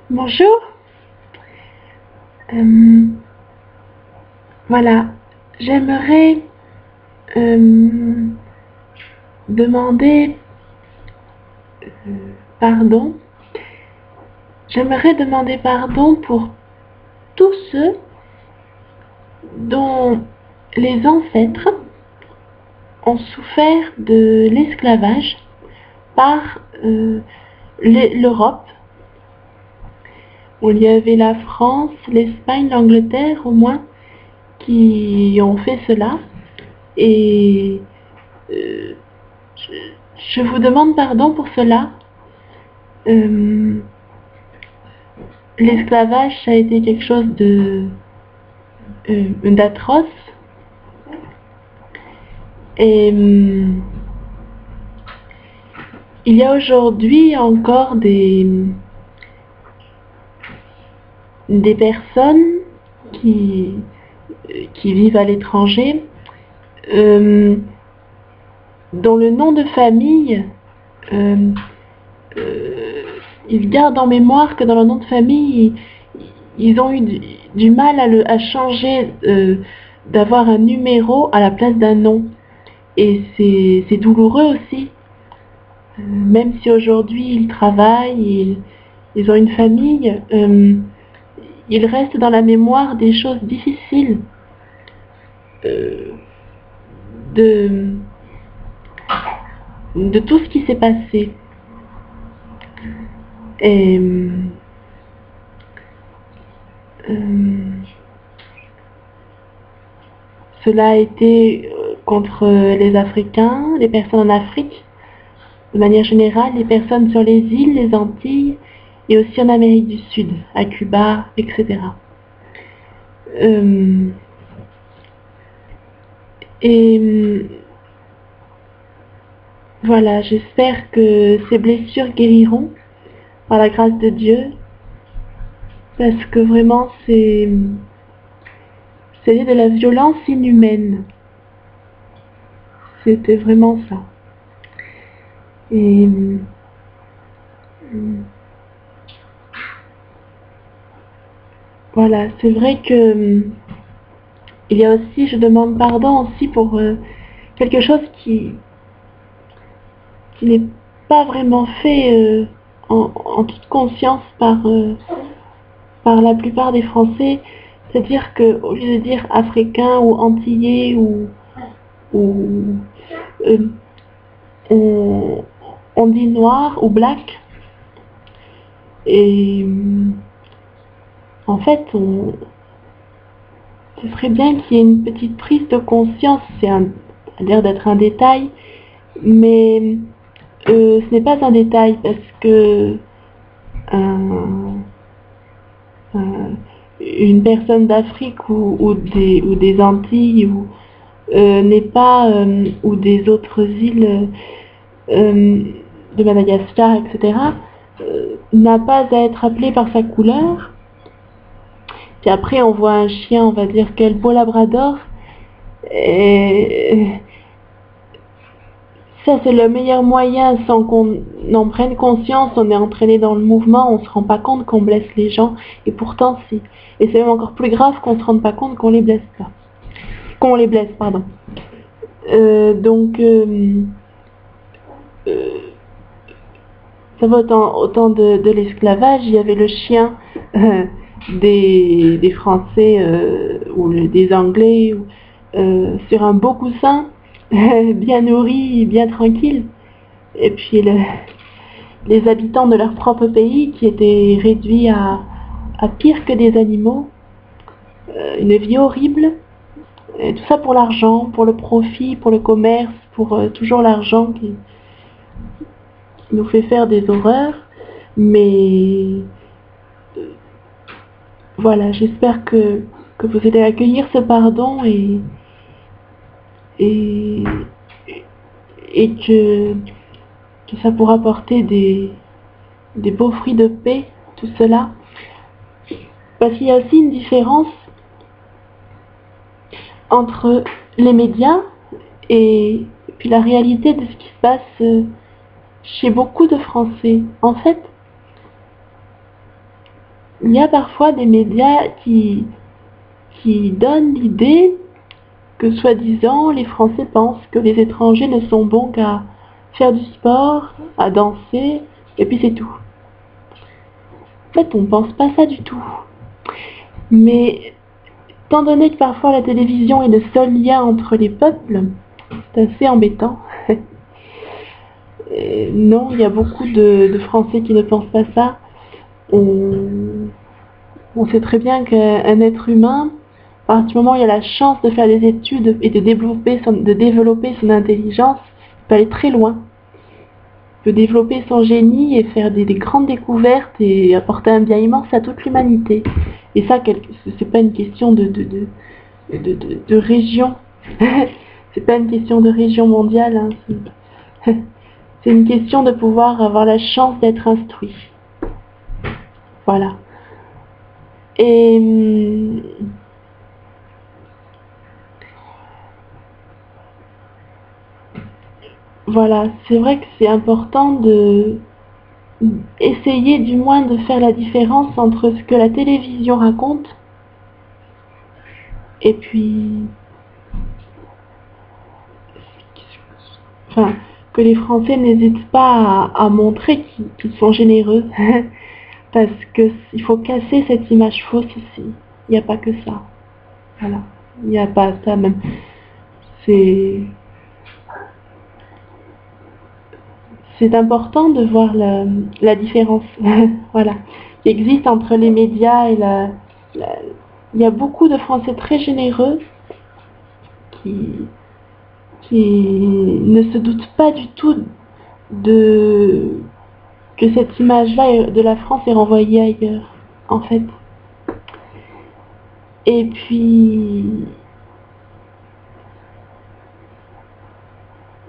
Bonjour. Euh, voilà, j'aimerais euh, demander pardon. J'aimerais demander pardon pour tous ceux dont les ancêtres ont souffert de l'esclavage par l'Europe, où il y avait la France, l'Espagne, l'Angleterre au moins, qui ont fait cela. Et euh, je vous demande pardon pour cela. Euh, L'esclavage, ça a été quelque chose d'atroce. Et il y a aujourd'hui encore des personnes qui vivent à l'étranger, dont le nom de famille, euh, ils gardent en mémoire que dans leur nom de famille, ils ont eu du mal à changer, d'avoir un numéro à la place d'un nom. Et c'est douloureux aussi, même si aujourd'hui ils travaillent, ils ont une famille, il reste dans la mémoire des choses difficiles, euh, de, de tout ce qui s'est passé. Et cela a été contre les Africains, les personnes en Afrique, de manière générale, les personnes sur les îles, les Antilles, et aussi en Amérique du Sud, à Cuba, etc. Voilà, j'espère que ces blessures guériront par la grâce de Dieu, parce que vraiment c'est de la violence inhumaine. C'était vraiment ça. Et voilà, c'est vrai que il y a aussi, je demande pardon aussi pour quelque chose qui n'est pas vraiment fait en toute conscience par la plupart des Français. C'est-à-dire qu'au lieu de dire africain ou antillais ou euh, on dit noir ou black. Et en fait, ce serait bien qu'il y ait une petite prise de conscience. Ça a l'air d'être un détail, mais ce n'est pas un détail parce que une personne d'Afrique ou des Antilles n'est pas ou des autres îles de Madagascar, etc., n'a pas à être appelée par sa couleur. Puis après, on voit un chien, on va dire quel beau labrador. Et ça, c'est le meilleur moyen sans qu'on en prenne conscience. On est entraîné dans le mouvement, on se rend pas compte qu'on blesse les gens. Et pourtant, si. Et c'est même encore plus grave qu'on se rende pas compte qu'on les blesse pas. Qu'on les blesse, pardon. Donc, ça va autant de l'esclavage. Il y avait le chien des Français ou des Anglais sur un beau coussin, bien nourri, bien tranquille. Et puis les habitants de leur propre pays qui étaient réduits à pire que des animaux, une vie horrible. Et tout ça pour l'argent, pour le profit, pour le commerce, pour toujours l'argent qui nous fait faire des horreurs. Mais voilà, j'espère que vous allez accueillir ce pardon et, et que ça pourra porter des beaux fruits de paix, tout cela. Parce qu'il y a aussi une différence entre les médias et puis la réalité de ce qui se passe chez beaucoup de Français. En fait, il y a parfois des médias qui donnent l'idée que soi-disant les Français pensent que les étrangers ne sont bons qu'à faire du sport, à danser, et puis c'est tout. En fait, on ne pense pas ça du tout. Mais étant donné que parfois la télévision est le seul lien entre les peuples, c'est assez embêtant. Non, il y a beaucoup de Français qui ne pensent pas ça. On sait très bien qu'un être humain, à partir du moment où il a la chance de faire des études et de développer son intelligence, il peut aller très loin. Il peut développer son génie et faire des grandes découvertes et apporter un bien immense à toute l'humanité. Et ça, c'est pas une question de région. C'est pas une question de région mondiale. Hein. C'est une question de pouvoir avoir la chance d'être instruit. Voilà. Et voilà, c'est vrai que c'est important de essayer du moins de faire la différence entre ce que la télévision raconte et puis que les Français n'hésitent pas à montrer qu'ils sont généreux parce qu'il faut casser cette image fausse aussi. Il n'y a pas que ça. Voilà. Il n'y a pas ça même. C'est important de voir la différence. Voilà. Qui existe entre les médias et il y a beaucoup de Français très généreux qui ne se doutent pas du tout que cette image-là de la France est renvoyée ailleurs, en fait. Et puis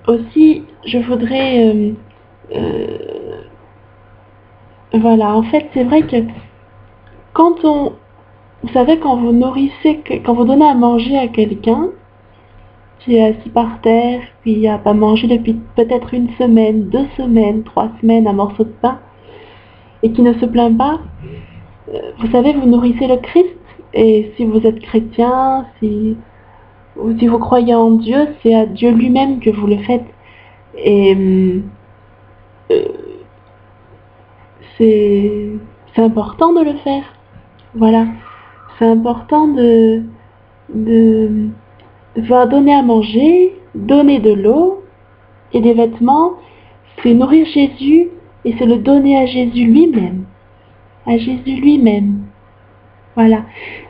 aussi, je voudrais voilà, en fait, c'est vrai que vous savez, quand vous nourrissez, quand vous donnez à manger à quelqu'un qui est assis par terre, puis il n'a pas mangé depuis peut-être 1 semaine, 2 semaines, 3 semaines, un morceau de pain, et qui ne se plaint pas, vous savez, vous nourrissez le Christ, et si vous êtes chrétien, si vous croyez en Dieu, c'est à Dieu lui-même que vous le faites. Et c'est important de le faire. Voilà. C'est important de pouvoir donner à manger, donner de l'eau et des vêtements. C'est nourrir Jésus et c'est le donner à Jésus lui-même. À Jésus lui-même. Voilà.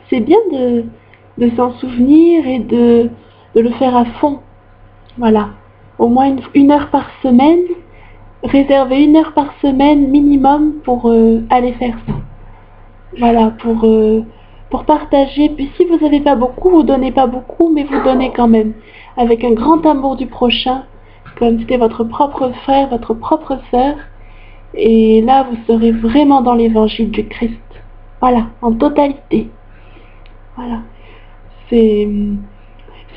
C'est bien de s'en souvenir et de le faire à fond. Voilà. Au moins une heure par semaine. Réserver 1 heure par semaine minimum pour aller faire ça. Voilà, pour partager. Puis si vous n'avez pas beaucoup, vous donnez pas beaucoup, mais vous donnez quand même. Avec un grand amour du prochain, comme c'était votre propre frère, votre propre sœur. Et là, vous serez vraiment dans l'évangile du Christ. Voilà, en totalité. Voilà. C'est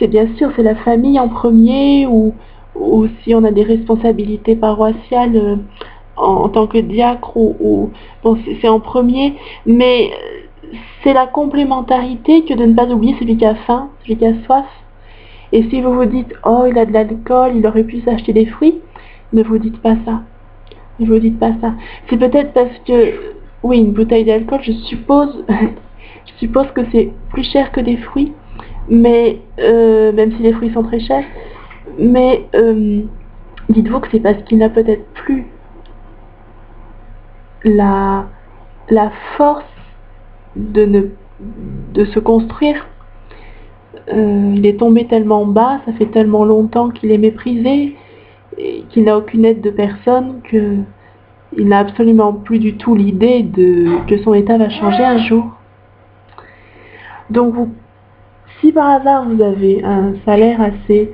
bien sûr, c'est la famille en premier, ou si on a des responsabilités paroissiales en tant que diacre, bon, c'est en premier, mais c'est la complémentarité que de ne pas oublier celui qui a faim, celui qui a soif. Et si vous vous dites, oh, il a de l'alcool, il aurait pu s'acheter des fruits, ne vous dites pas ça. Ne vous dites pas ça. C'est peut-être parce que, oui, une bouteille d'alcool, je suppose que c'est plus cher que des fruits, mais même si les fruits sont très chers, mais dites-vous que c'est parce qu'il n'a peut-être plus la force de se construire. Il est tombé tellement bas, ça fait tellement longtemps qu'il est méprisé, et qu'il n'a aucune aide de personne, qu'il n'a absolument plus du tout l'idée que son état va changer un jour. Donc si par hasard vous avez un salaire assez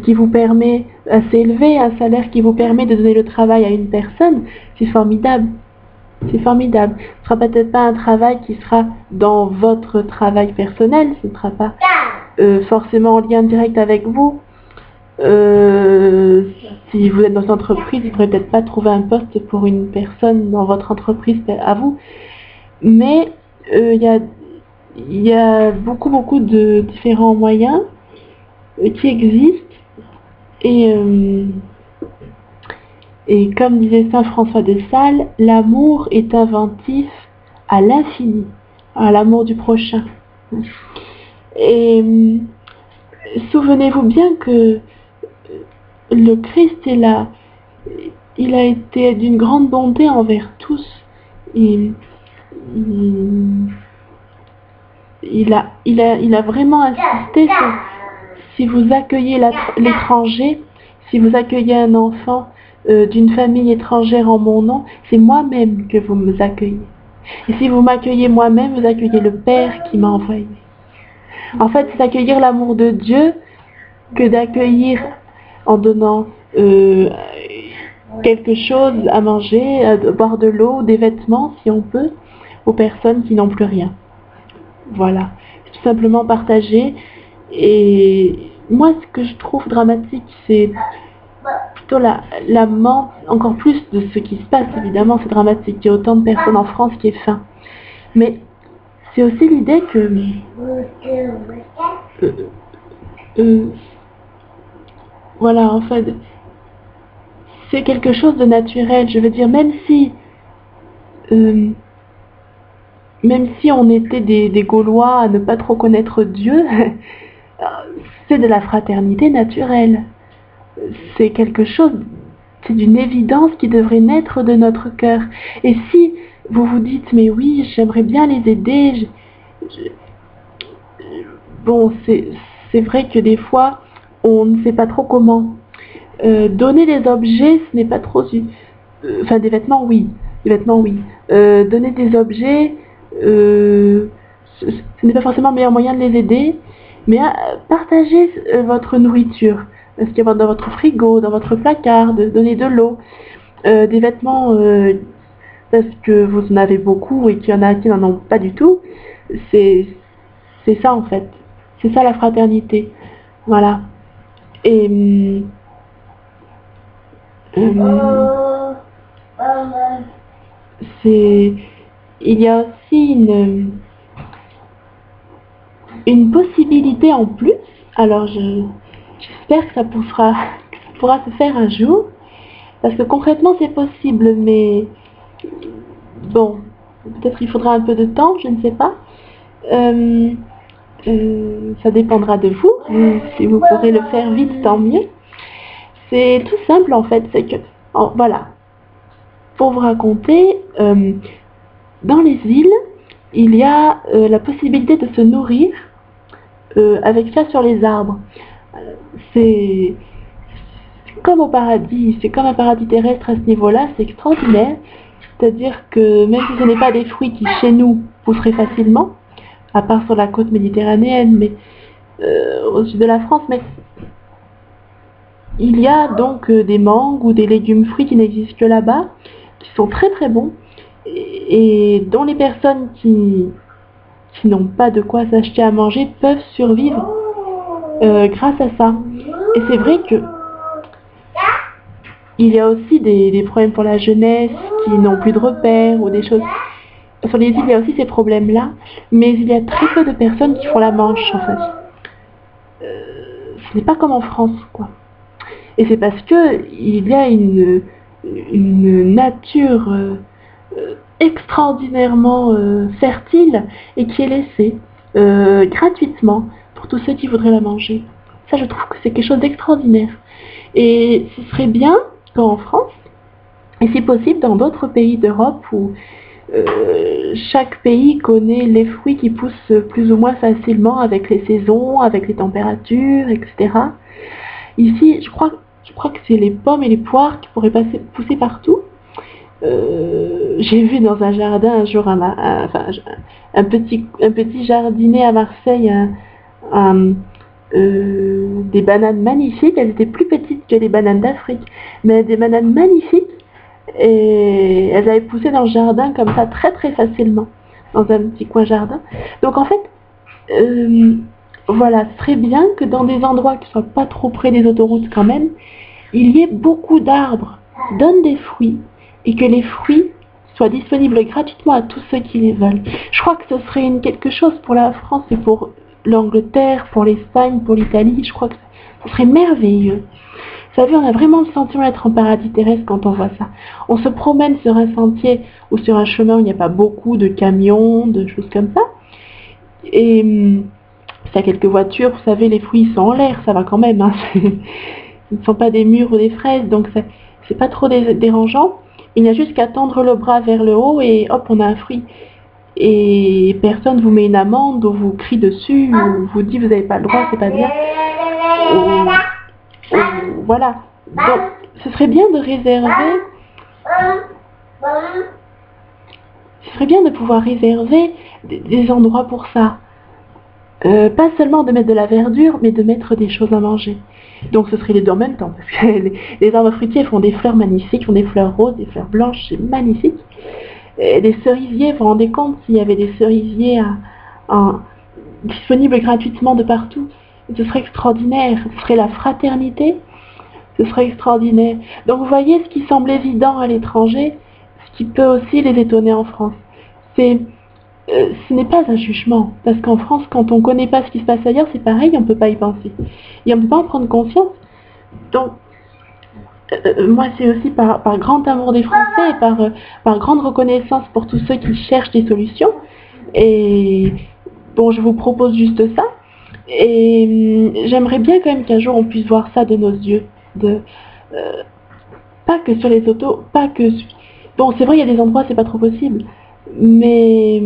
qui vous permet, assez élevé, un salaire qui vous permet de donner le travail à une personne, c'est formidable. C'est formidable. Ce ne sera peut-être pas un travail qui sera dans votre travail personnel, ce ne sera pas forcément en lien direct avec vous, Si vous êtes dans une entreprise, vous ne pourrez peut-être pas trouver un poste pour une personne dans votre entreprise à vous. Mais il y a beaucoup de différents moyens qui existent. Et comme disait saint François de Sales, l'amour est inventif à l'infini, à l'amour du prochain. Et souvenez-vous bien que le Christ est là. Il a été d'une grande bonté envers tous. Il a vraiment insisté sur si vous accueillez l'étranger, si vous accueillez un enfant d'une famille étrangère en mon nom, c'est moi-même que vous me accueillez. Et si vous m'accueillez moi-même, vous accueillez le Père qui m'a envoyé. En fait, c'est accueillir l'amour de Dieu que d'accueillir en donnant quelque chose à manger, à boire de l'eau, des vêtements, si on peut, aux personnes qui n'ont plus rien. Voilà. Tout simplement partager. Et moi, ce que je trouve dramatique, c'est plutôt la mort, encore plus de ce qui se passe, évidemment, c'est dramatique. Il y a autant de personnes en France qui ont faim. Mais c'est aussi l'idée que voilà, en fait, c'est quelque chose de naturel. Je veux dire, même si on était des Gaulois à ne pas trop connaître Dieu, c'est de la fraternité naturelle. C'est quelque chose, c'est d'une évidence qui devrait naître de notre cœur. Et si vous vous dites, mais oui, j'aimerais bien les aider, bon, c'est vrai que des fois, on ne sait pas trop comment. Donner des objets, ce n'est pas trop... Enfin, des vêtements, oui. Des vêtements, oui. Donner des objets, ce n'est pas forcément le meilleur moyen de les aider, mais partagez votre nourriture. Ce qu'il y a dans votre frigo, dans votre placard, donner de l'eau, des vêtements parce que vous en avez beaucoup et qu'il y en a qui n'en ont pas du tout. C'est ça en fait. C'est ça la fraternité. Voilà. Et il y a aussi une possibilité en plus. Alors j'espère que ça pourra se faire un jour, parce que concrètement c'est possible, mais bon, peut-être il faudra un peu de temps, je ne sais pas. Ça dépendra de vous. Si vous pourrez le faire vite, tant mieux. C'est tout simple en fait, c'est que, voilà, pour vous raconter, dans les îles, il y a la possibilité de se nourrir avec ça sur les arbres. C'est comme au paradis, c'est comme un paradis terrestre à ce niveau-là, c'est extraordinaire. C'est-à-dire que même si ce n'est pas des fruits qui chez nous pousseraient facilement, à part sur la côte méditerranéenne, mais au sud de la France, mais il y a donc des mangues ou des légumes fruits qui n'existent que là-bas, qui sont très très bons, et dont les personnes qui n'ont pas de quoi s'acheter à manger peuvent survivre grâce à ça. Et c'est vrai que il y a aussi des problèmes pour la jeunesse qui n'ont plus de repères ou des choses. Sur les îles, il y a aussi ces problèmes-là, mais il y a très peu de personnes qui font la manche en fait. Ce n'est pas comme en France, quoi. Et c'est parce que il y a une nature extraordinairement fertile et qui est laissée gratuitement pour tous ceux qui voudraient la manger. Ça, je trouve que c'est quelque chose d'extraordinaire. Et ce serait bien qu'en France, et si possible dans d'autres pays d'Europe où chaque pays connaît les fruits qui poussent plus ou moins facilement avec les saisons, avec les températures, etc. Ici, je crois que c'est les pommes et les poires qui pourraient pousser partout. J'ai vu dans un jardin un jour, un petit jardinet à Marseille, des bananes magnifiques. Elles étaient plus petites que les bananes d'Afrique, mais des bananes magnifiques. Et elles avaient poussé dans le jardin comme ça très très facilement, dans un petit coin jardin. Donc en fait, voilà, ce serait bien que dans des endroits qui ne soient pas trop près des autoroutes quand même, il y ait beaucoup d'arbres qui donnent des fruits et que les fruits soient disponibles gratuitement à tous ceux qui les veulent. Je crois que ce serait quelque chose pour la France et pour l'Angleterre, pour l'Espagne, pour l'Italie. Je crois que ce serait merveilleux. Vous savez, on a vraiment le sentiment d'être en paradis terrestre quand on voit ça. On se promène sur un sentier ou sur un chemin où il n'y a pas beaucoup de camions, de choses comme ça. Et s'il y a quelques voitures, vous savez, les fruits sont en l'air, ça va quand même. Hein. Ce ne sont pas des mûres ou des fraises, donc c'est pas trop dérangeant. Il n'y a juste qu'à tendre le bras vers le haut et hop, on a un fruit. Et personne vous met une amende ou vous crie dessus ou vous dit vous n'avez pas le droit, c'est pas bien. Voilà. Donc, ce serait bien de réserver. Ce serait bien de pouvoir réserver des endroits pour ça. Pas seulement de mettre de la verdure, mais de mettre des choses à manger. Donc ce serait les deux en même temps, parce que les arbres fruitiers font des fleurs magnifiques, font des fleurs roses, des fleurs blanches, c'est magnifique. Et des cerisiers, vous vous rendez compte s'il y avait des cerisiers disponibles gratuitement de partout, ce serait extraordinaire, ce serait la fraternité, ce serait extraordinaire. Donc vous voyez, ce qui semble évident à l'étranger, ce qui peut aussi les étonner en France, ce n'est pas un jugement, parce qu'en France, quand on ne connaît pas ce qui se passe ailleurs, c'est pareil, on ne peut pas y penser. Et on ne peut pas en prendre conscience. Donc, moi, c'est aussi par grand amour des Français et par grande reconnaissance pour tous ceux qui cherchent des solutions. Et bon, je vous propose juste ça. Et j'aimerais bien quand même qu'un jour on puisse voir ça de nos yeux. Pas que sur les autos, pas que... Bon, c'est vrai, il y a des endroits, c'est pas trop possible. Mais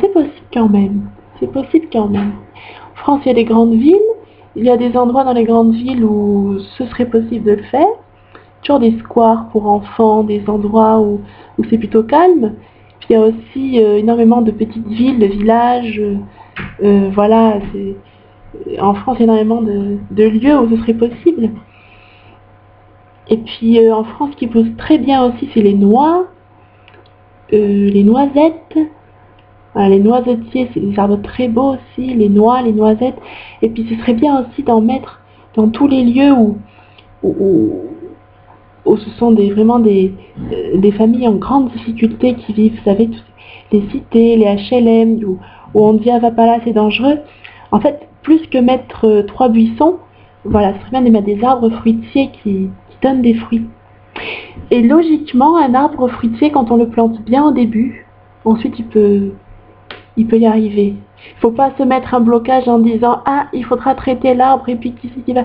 c'est possible quand même. C'est possible quand même. En France, il y a des grandes villes. Il y a des endroits dans les grandes villes où ce serait possible de le faire. Toujours des squares pour enfants, des endroits où c'est plutôt calme. Puis il y a aussi énormément de petites villes, de villages. Voilà, en France, il y a énormément de lieux où ce serait possible. Et puis en France, ce qui pousse très bien aussi, c'est les noix. Les noisettes, voilà, les noisetiers, c'est des arbres très beaux aussi, les noix, les noisettes, et puis ce serait bien aussi d'en mettre dans tous les lieux où ce sont vraiment des familles en grande difficulté qui vivent, vous savez, les cités, les HLM, où on dit ah va pas là, c'est dangereux. En fait, plus que mettre 3 buissons, voilà, ce serait bien de mettre des arbres fruitiers qui donnent des fruits. Et logiquement, un arbre fruitier, quand on le plante bien au début, ensuite il peut y arriver. Il ne faut pas se mettre un blocage en disant « Ah, il faudra traiter l'arbre et puis qui c'est qui va... »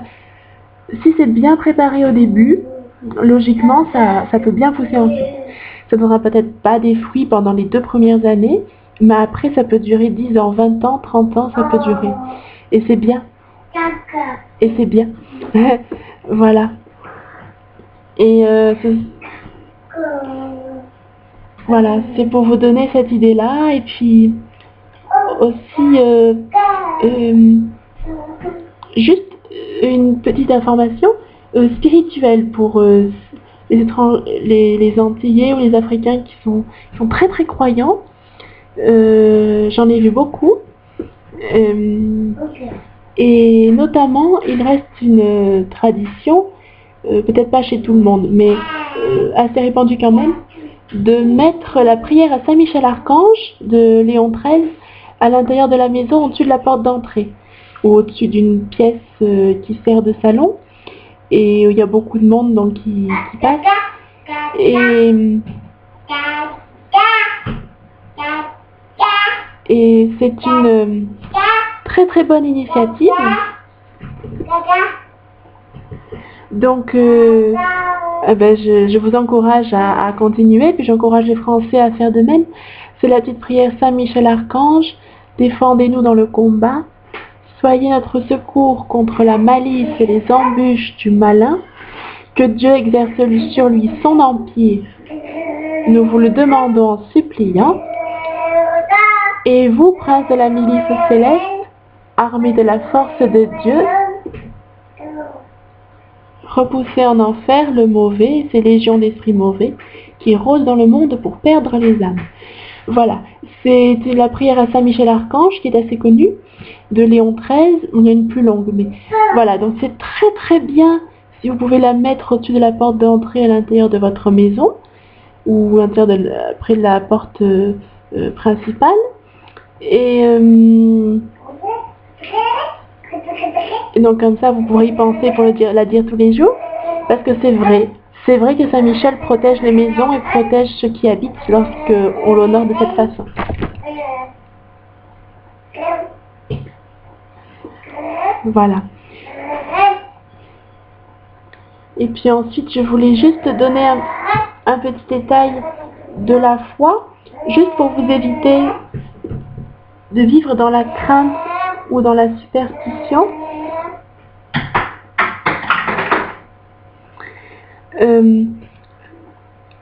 Si c'est bien préparé au début, logiquement, ça peut bien pousser ensuite. Ça ne donnera peut-être pas des fruits pendant les 2 premières années, mais après ça peut durer 10 ans, 20 ans, 30 ans, ça peut durer. Et c'est bien. Et c'est bien. Voilà. Et voilà, c'est pour vous donner cette idée-là. Et puis aussi, juste une petite information spirituelle pour les Antillais ou les Africains qui sont très très croyants. J'en ai vu beaucoup. Et notamment, il reste une tradition, peut-être pas chez tout le monde, mais assez répandue quand même, de mettre la prière à Saint-Michel-Archange de Léon XIII à l'intérieur de la maison, au-dessus de la porte d'entrée, ou au-dessus d'une pièce qui sert de salon, et où il y a beaucoup de monde donc qui passe. Et c'est une très très bonne initiative. Donc, je vous encourage à continuer, puis j'encourage les Français à faire de même. C'est la petite prière Saint-Michel-Archange, défendez-nous dans le combat, soyez notre secours contre la malice et les embûches du malin, que Dieu exerce sur lui son empire. Nous vous le demandons en suppliant. Et vous, prince de la milice céleste, armé de la force de Dieu, repoussez en enfer le mauvais et ses légions d'esprits mauvais qui rôdent dans le monde pour perdre les âmes. Voilà, c'est la prière à Saint-Michel-Archange qui est assez connue, de Léon XIII, il y a une plus longue, mais voilà, donc c'est très très bien si vous pouvez la mettre au-dessus de la porte d'entrée à l'intérieur de votre maison, ou à l'intérieur près de la porte principale, et donc comme ça vous pourrez y penser pour la dire tous les jours, parce que c'est vrai que Saint-Michel protège les maisons et protège ceux qui habitent lorsque on l'honore de cette façon. Voilà. Et puis ensuite, je voulais juste donner un petit détail de la foi, juste pour vous éviter de vivre dans la crainte ou dans la superstition.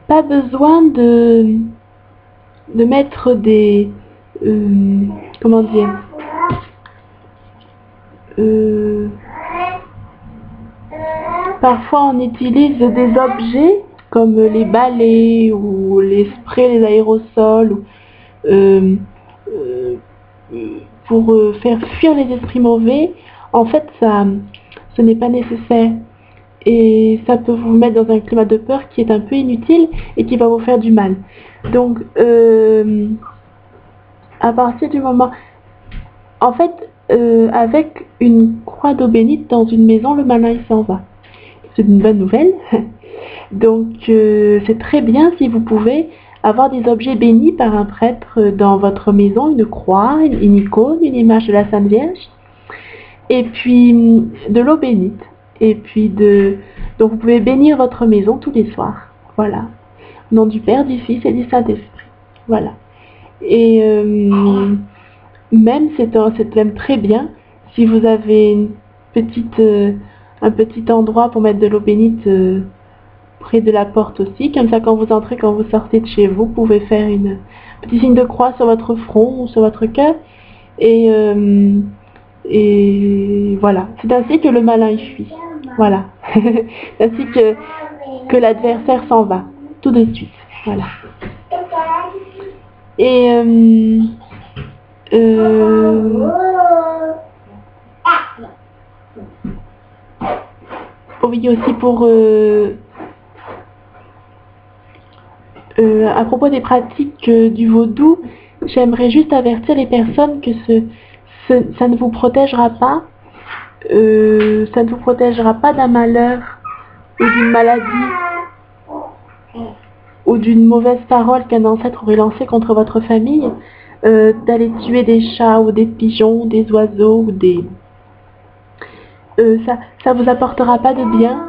Pas besoin de mettre des... comment dire, parfois on utilise des objets comme les balais ou les sprays, les aérosols, pour faire fuir les esprits mauvais. En fait, ce n'est pas nécessaire. Et ça peut vous mettre dans un climat de peur qui est un peu inutile et qui va vous faire du mal. Donc, à partir du moment... En fait, avec une croix d'eau bénite dans une maison, le malin il s'en va. C'est une bonne nouvelle. Donc, c'est très bien si vous pouvez avoir des objets bénis par un prêtre dans votre maison, une croix, une icône, une image de la Sainte Vierge, et puis de l'eau bénite. Et puis donc vous pouvez bénir votre maison tous les soirs. Voilà. Au nom du Père, du Fils et du Saint-Esprit. Voilà. Et même c'est même très bien si vous avez un petit endroit pour mettre de l'eau bénite près de la porte aussi. Comme ça, quand vous entrez, quand vous sortez de chez vous, vous pouvez faire un petit signe de croix sur votre front ou sur votre cœur. Et voilà. C'est ainsi que le malin y fuit. Voilà. C'est ainsi que l'adversaire s'en va. Tout de suite. Voilà. Et oui, aussi pour à propos des pratiques du vaudou, j'aimerais juste avertir les personnes que ça ne vous protégera pas. Ça ne vous protégera pas d'un malheur ou d'une maladie ou d'une mauvaise parole qu'un ancêtre aurait lancée contre votre famille, d'aller tuer des chats ou des pigeons, des oiseaux ou ça vous apportera pas de bien.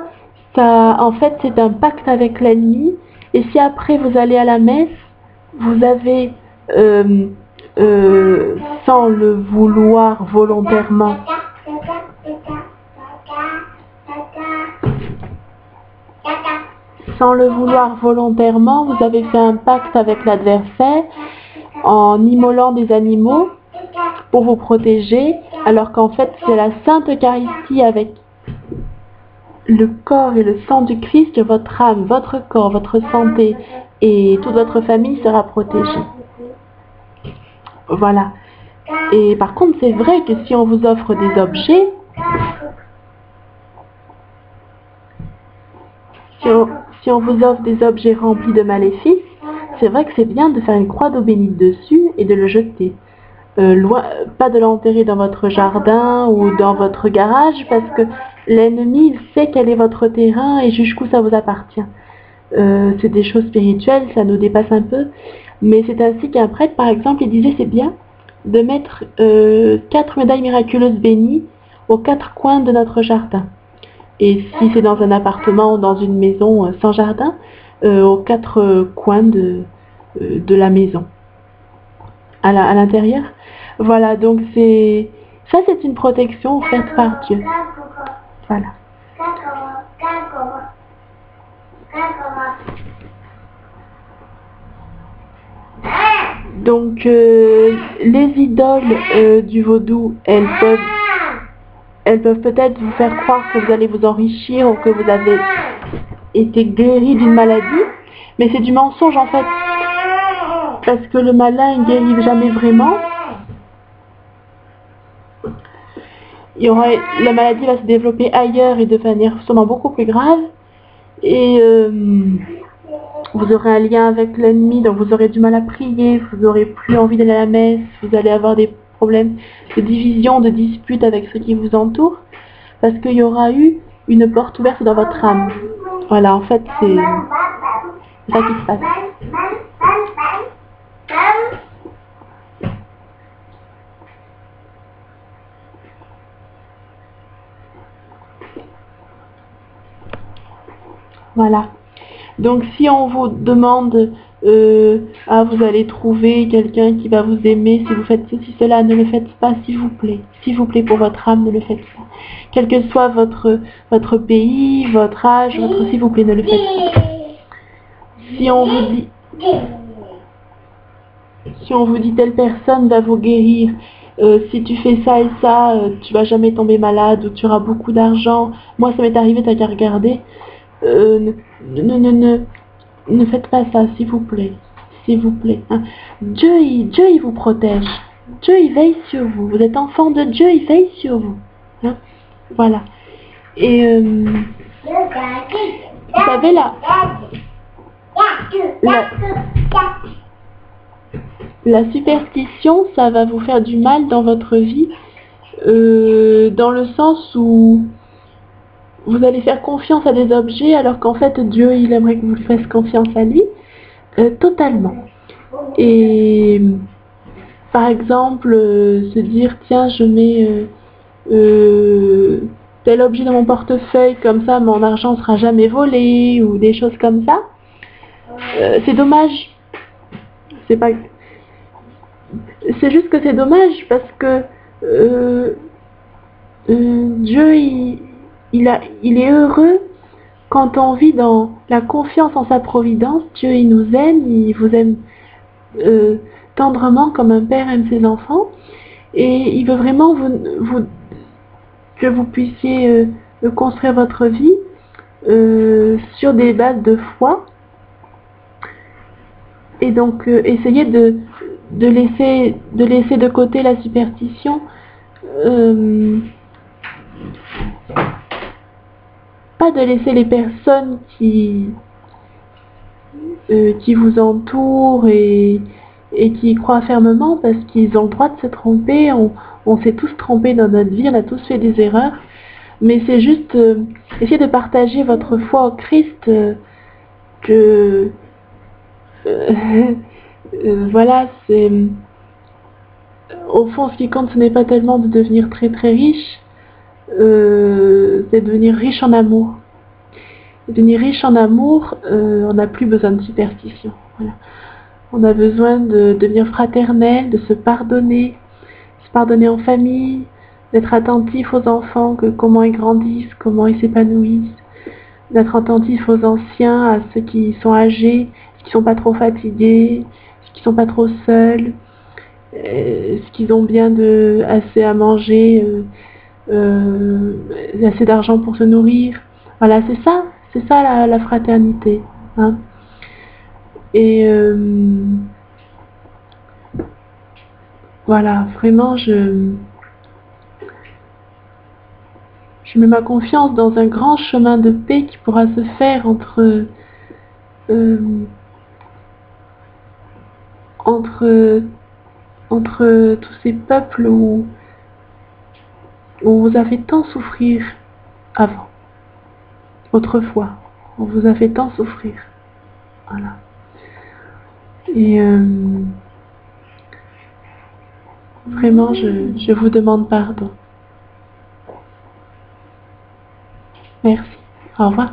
En fait, c'est un pacte avec l'ennemi. Et si après vous allez à la messe, vous avez, sans le vouloir volontairement, vous avez fait un pacte avec l'adversaire en immolant des animaux pour vous protéger, alors qu'en fait c'est la Sainte Eucharistie avec le corps et le sang du Christ, votre âme, votre corps, votre santé et toute votre famille sera protégée. Voilà. Et par contre, c'est vrai que si on vous offre des objets, si on vous offre des objets remplis de maléfices, c'est vrai que c'est bien de faire une croix d'eau bénite dessus et de le jeter. Pas de l'enterrer dans votre jardin ou dans votre garage, parce que l'ennemi sait quel est votre terrain et jusqu'où ça vous appartient. C'est des choses spirituelles, ça nous dépasse un peu, mais c'est ainsi qu'un prêtre, par exemple, il disait c'est bien de mettre 4 médailles miraculeuses bénies aux 4 coins de notre jardin. Et si c'est dans un appartement ou dans une maison sans jardin, aux 4 coins de la maison, à l'intérieur. Voilà, donc c'est une protection faite par Dieu. Voilà. Donc les idoles du vaudou, elles peuvent peut-être vous faire croire que vous allez vous enrichir ou que vous avez été guéri d'une maladie, mais c'est du mensonge en fait. parce que le malin ne guérit jamais vraiment. La maladie va se développer ailleurs et devenir sûrement beaucoup plus grave. Et vous aurez un lien avec l'ennemi, donc vous aurez du mal à prier, vous n'aurez plus envie d'aller à la messe, vous allez avoir des problèmes de division, de dispute avec ceux qui vous entourent, parce qu'il y aura eu une porte ouverte dans votre âme. Voilà, en fait, c'est ça qui se passe. Voilà. Donc si on vous demande vous allez trouver quelqu'un qui va vous aimer, si vous faites ceci, cela, ne le faites pas, s'il vous plaît. S'il vous plaît, pour votre âme, ne le faites pas. Quel que soit votre pays, votre âge, s'il vous plaît, ne le faites pas. Si on vous dit telle personne va vous guérir, si tu fais ça et ça, tu vas jamais tomber malade ou tu auras beaucoup d'argent. Moi, ça m'est arrivé, t'as qu'à regarder. Ne faites pas ça, s'il vous plaît. S'il vous plaît. Hein. Dieu, il vous protège. Dieu, il veille sur vous. Vous êtes enfant de Dieu, il veille sur vous. Hein. Voilà. Et vous savez la superstition, ça va vous faire du mal dans votre vie, dans le sens où vous allez faire confiance à des objets alors qu'en fait Dieu il aimerait que vous fassiez confiance à lui totalement. Et par exemple se dire tiens je mets tel objet dans mon portefeuille comme ça mon argent sera jamais volé ou des choses comme ça, c'est dommage. C'est juste que c'est dommage parce que Dieu il est heureux quand on vit dans la confiance en sa providence. Dieu, il nous aime, il vous aime tendrement comme un père aime ses enfants. Et il veut vraiment que vous puissiez construire votre vie sur des bases de foi. Et donc, essayez de laisser de côté la superstition. Pas de laisser les personnes qui vous entourent et qui y croient fermement parce qu'ils ont le droit de se tromper. On s'est tous trompés dans notre vie, on a tous fait des erreurs. Mais c'est juste essayer de partager votre foi au Christ voilà, c'est au fond ce qui compte, ce n'est pas tellement de devenir très très riche, c'est devenir riche en amour. Et devenir riche en amour, on n'a plus besoin de superstition. Voilà. On a besoin de devenir fraternel, de se pardonner en famille, d'être attentif aux enfants, comment ils grandissent, comment ils s'épanouissent, d'être attentif aux anciens, à ceux qui sont âgés, qui ne sont pas trop fatigués, qui ne sont pas trop seuls, ce qu'ils ont bien assez à manger, assez d'argent pour se nourrir. Voilà, c'est ça la fraternité. Hein. Et voilà, vraiment, je mets ma confiance dans un grand chemin de paix qui pourra se faire entre tous ces peuples où on vous a fait tant souffrir avant. Autrefois, on vous a fait tant souffrir. Voilà. Et vraiment, je vous demande pardon. Merci. Au revoir.